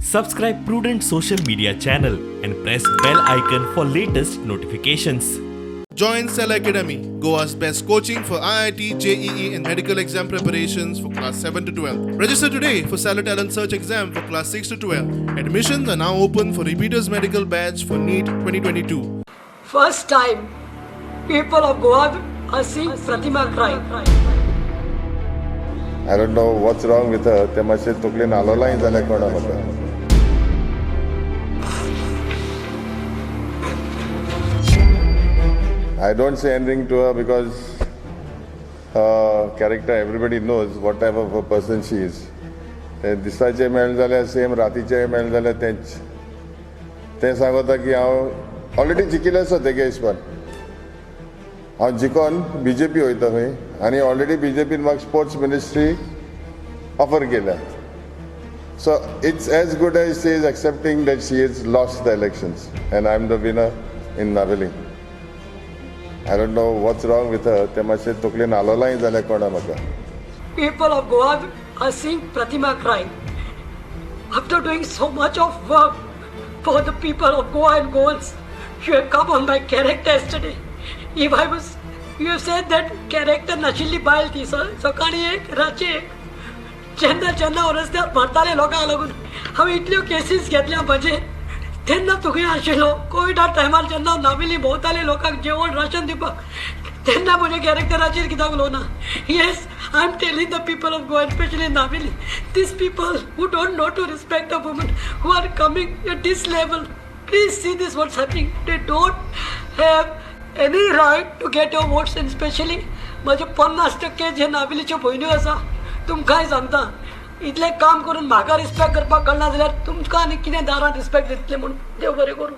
Subscribe Prudent Social Media channel and press bell icon for latest notifications. Join Cell Academy, Goa's best coaching for IIT, JEE and medical exam preparations for class 7 to 12. Register today for Cell Talent Search exam for class 6 to 12. Admissions are now open for repeaters medical batch for NEET 2022. First time, people of Goa are seeing Pratima cry. I don't know what's wrong with her. ते मातशें तकलेन हालोलाय जाल्यार कळना म्हाका. I don't say anything to her because her character, everybody knows what type of a person she is. दिसाचें मेळ्ळें जाल्यार same रातीचें मेळ्ळें जाल्यार तेंच. तें सांगता की हांव ऑलरेडी जिखिल्लो आसा तेगे हिसपान. हांव जिखोन BJP वयता खंय आनी ऑलरेडी BJPन म्हाका स्पोर्ट्स मिनिस्ट्री ऑफर केल्या. So it's as good as she is accepting that she has lost the elections and I'm the winner in Naveli. I don't know what's wrong with her. ते मातशें तकलेन हालोलाय जाल्यार कळना म्हाका. People of Goa are seeing Pratima cry. After doing so much of work for the people of Goa and goals, you have come on my character yesterday. If I was, you have said that character नाशिल्ली बायल ती सकाळी एक रातची एक जेन्ना रस्त्यार भरताले लोकांक लागून हांवें इतल्यो केसीस घेतल्या म्हजे तेन्ना तुगे आशिल्लो कोविडा टायमार जेन्ना हांव नावेली भोंवताले लोकांक जेवण राशन दिवपाक तेन्ना म्हज्या कॅरेक्टराचेर कित्याक उलोवना. Yes, I am telling the people of Goa specially Navelim this people who don't know to respect the woman who are coming at this level. Please see this what's happening. They don't have any right to get your votes and especially माझे 50% जे नावेलीच्यो भयण्यो आसा तुमकांय सांगता इतलें काम करून म्हाका respect करपाक कळना जाल्यार तुमकां आनी कितें दारांत रिस्पेक्ट दितलें म्हणून देव बरें करूं.